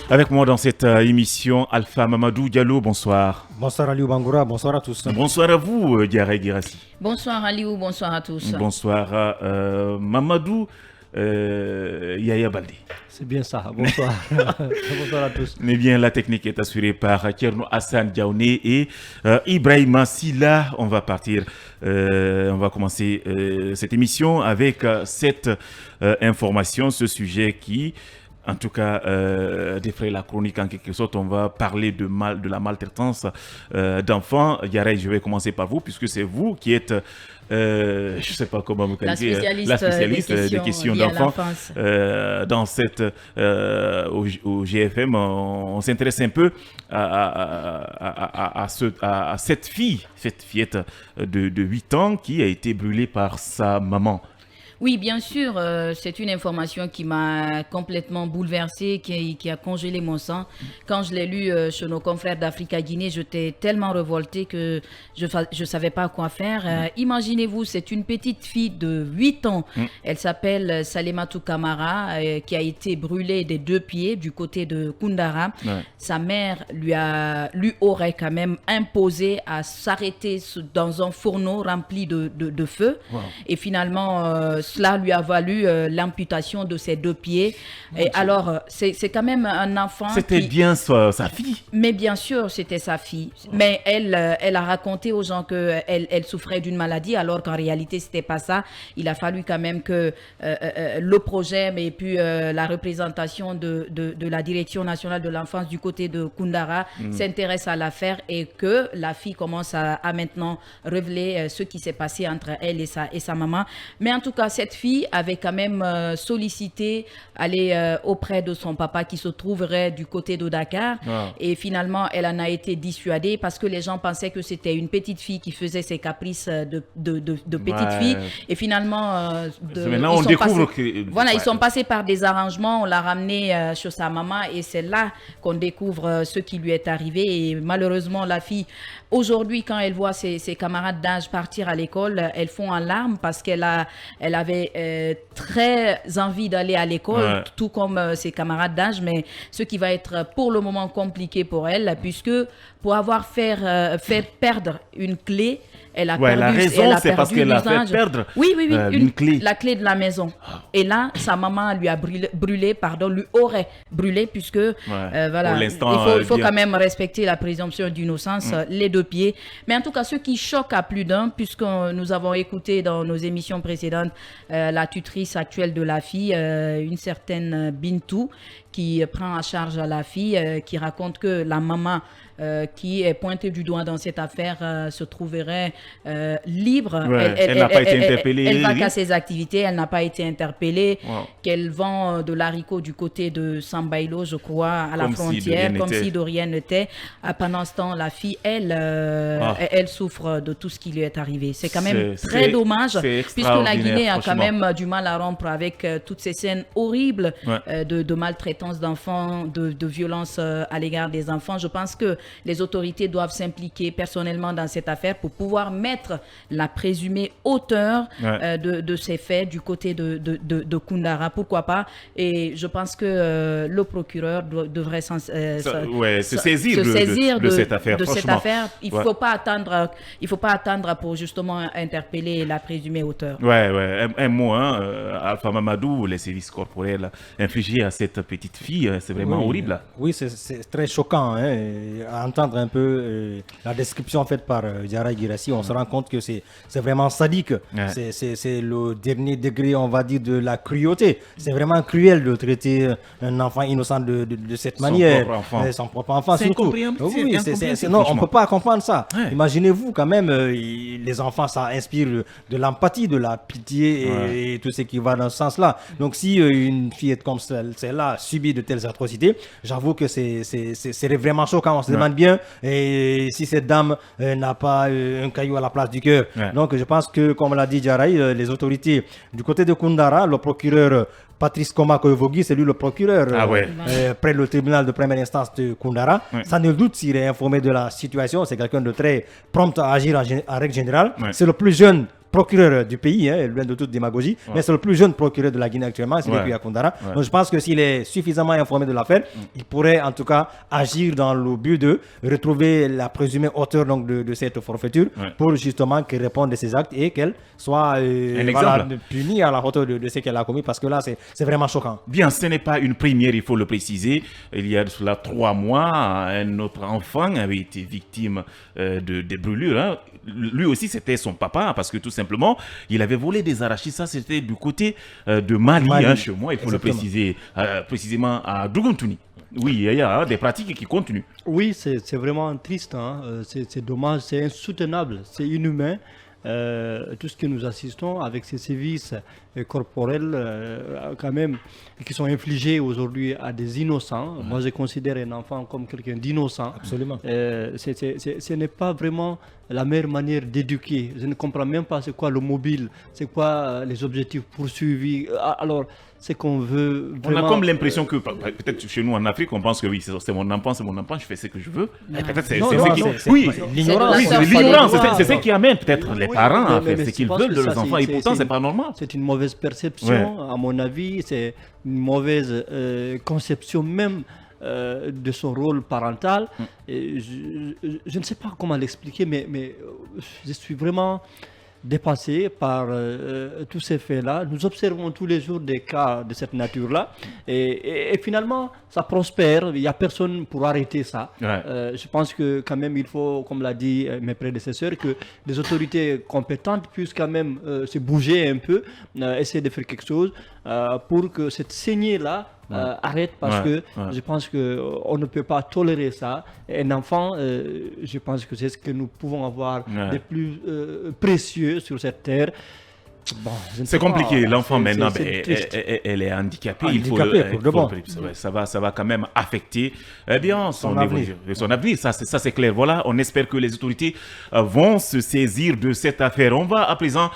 Avec moi dans cette émission, Alpha Mamadou Diallo, bonsoir. Bonsoir Aliou Bangoura, bonsoir à tous. Bonsoir à vous, Diarra Girassi. Bonsoir Aliou, bonsoir à tous. Bonsoir Mamadou Yaya Baldé. C'est bien ça, bonsoir. Bonsoir à tous. Mais bien, la technique est assurée par Tierno Hassan Diaouné et Ibrahima Silla. On va commencer cette émission avec cette information, ce sujet qui... En tout cas, défrayer la chronique en quelque sorte, on va parler de la maltraitance d'enfants. Yara, je vais commencer par vous, puisque c'est vous qui êtes, je ne sais pas comment vous qualifiez, la spécialiste des questions d'enfants. Dans cette, au GFM, on s'intéresse un peu à cette fillette de 8 ans qui a été brûlée par sa maman. Oui, bien sûr, c'est une information qui m'a complètement bouleversée, qui a congelé mon sang. Quand je l'ai lu chez nos confrères d'Africa Guinée, j'étais tellement révoltée que je ne savais pas quoi faire. Imaginez-vous, c'est une petite fille de 8 ans. Elle s'appelle Salematou Kamara, qui a été brûlée des 2 pieds du côté de Koundara. Sa mère lui aurait quand même imposé à s'arrêter dans un fourneau rempli de feu. Et finalement... cela lui a valu l'amputation de ses 2 pieds. Et alors, c'est quand même un enfant. C'était bien sa fille. Mais bien sûr, c'était sa fille. Mais elle a raconté aux gens qu'elle souffrait d'une maladie, alors qu'en réalité, c'était pas ça. Il a fallu quand même que le projet, mais puis la représentation de la Direction nationale de l'enfance du côté de Koundara s'intéresse à l'affaire et que la fille commence à maintenant révéler ce qui s'est passé entre elle et sa maman. Mais en tout cas, cette fille avait quand même sollicité aller auprès de son papa qui se trouverait du côté de Dakar. Et finalement, elle en a été dissuadée parce que les gens pensaient que c'était une petite fille qui faisait ses caprices de petite fille. Et finalement, maintenant on découvre que... Voilà, ils sont passés par des arrangements. On l'a ramenée chez sa maman et c'est là qu'on découvre ce qui lui est arrivé. Et malheureusement, la fille, aujourd'hui, quand elle voit ses camarades d'âge partir à l'école, elles font en larmes parce qu'elle avait très envie d'aller à l'école, tout comme ses camarades d'âge, mais ce qui va être pour le moment compliqué pour elle, puisque pour avoir fait perdre une clé, elle a perdu. La raison, c'est parce qu'elle a fait perdre une clé. La clé de la maison. Et là, sa maman lui a lui aurait brûlé, puisque voilà, il faut quand même respecter la présomption d'innocence, les 2 pieds. Mais en tout cas, ce qui choque à plus d'un, puisque nous avons écouté dans nos émissions précédentes la tutrice actuelle de la fille, une certaine Bintou, qui prend en charge la fille, qui raconte que la maman qui est pointée du doigt dans cette affaire se trouverait libre. Elle n'a pas été interpellée. Elle va qu'à ses activités, elle n'a pas été interpellée, qu'elle vend de l'haricot du côté de Sambailo, je crois, à la frontière, comme si de rien n'était. Pendant ce temps, la fille, elle souffre de tout ce qui lui est arrivé. C'est quand même très dommage, puisque la Guinée a quand même du mal à rompre avec toutes ces scènes horribles de maltraitance d'enfants, de violence à l'égard des enfants. Je pense que les autorités doivent s'impliquer personnellement dans cette affaire pour pouvoir mettre la présumée auteure de ces faits du côté de Koundara. Pourquoi pas? Et je pense que le procureur devrait se saisir de cette affaire. Il ne faut pas attendre pour justement interpeller la présumée auteure. Un mot, Alpha Mamadou, les sévices corporels infligés à cette petite fille, c'est vraiment horrible. Oui, c'est très choquant. À entendre un peu la description faite par Diarra Girassi, on se rend compte que c'est vraiment sadique. C'est le dernier degré, on va dire, de la cruauté. C'est vraiment cruel de traiter un enfant innocent de cette manière. Son propre enfant, c'est surtout. incompréhensible. Non, on ne peut pas comprendre ça. Imaginez-vous quand même, les enfants, ça inspire de l'empathie, de la pitié et tout ce qui va dans ce sens-là. Donc si une fillette comme celle-là subit de telles atrocités, j'avoue que c'est vraiment choquant. On se demande bien si cette dame n'a pas un caillou à la place du cœur. Donc je pense que, comme l'a dit Diarra, les autorités du côté de Koundara, le procureur Patrice Koma-Koevogui, c'est lui le procureur près le tribunal de première instance de Koundara. Sans nul doute, s'il est informé de la situation, c'est quelqu'un de très prompt à agir en règle générale. C'est le plus jeune procureur du pays, loin de toute démagogie, mais c'est le plus jeune procureur de la Guinée actuellement, c'est Sékou Yakundara. Donc je pense que s'il est suffisamment informé de l'affaire, il pourrait en tout cas agir dans le but de retrouver la présumée auteur donc, de cette forfaiture pour justement qu'elle réponde de ses actes et qu'elle soit punie à la hauteur de ce qu'elle a commis, parce que là, c'est vraiment choquant. Bien, ce n'est pas une première, il faut le préciser. Il y a de cela 3 mois, un autre enfant avait été victime de brûlures. Hein. Lui aussi, c'était son papa, parce que tout simplement, il avait volé des arachides. Ça, c'était du côté de Mali, hein, chez moi, il faut le préciser, précisément à Dougountouni. Oui, il y a des pratiques qui continuent. Oui, c'est vraiment triste. Hein. C'est dommage, c'est insoutenable, c'est inhumain. Tout ce que nous assistons avec ces sévices corporels quand même qui sont infligés aujourd'hui à des innocents. Moi, je considère un enfant comme quelqu'un d'innocent. Absolument. Ce n'est pas vraiment la meilleure manière d'éduquer. Je ne comprends même pas c'est quoi le mobile, c'est quoi les objectifs poursuivis. Alors, c'est qu'on veut vraiment... On a comme l'impression que, peut-être chez nous en Afrique, on pense que oui, c'est mon enfant, je fais ce que je veux. Peut-être c'est l'ignorance. C'est ce qui amène peut-être les parents à faire ce qu'ils veulent de leurs enfants, et pourtant, c'est pas normal. C'est une mauvaise perception, à mon avis, c'est une mauvaise conception même de son rôle parental. Et je ne sais pas comment l'expliquer, mais je suis vraiment dépassé par tous ces faits-là. Nous observons tous les jours des cas de cette nature-là et finalement ça prospère, il n'y a personne pour arrêter ça. Je pense que quand même il faut, comme l'a dit mes prédécesseurs, que les autorités compétentes puissent quand même se bouger un peu, essayer de faire quelque chose pour que cette saignée-là arrête, parce que je pense qu'on ne peut pas tolérer ça. Un enfant, je pense que c'est ce que nous pouvons avoir de plus précieux sur cette terre. Bon, c'est compliqué, l'enfant maintenant, elle est handicapée. Ça va quand même affecter son avenir. Ça c'est clair. Voilà, on espère que les autorités vont se saisir de cette affaire. On va à présent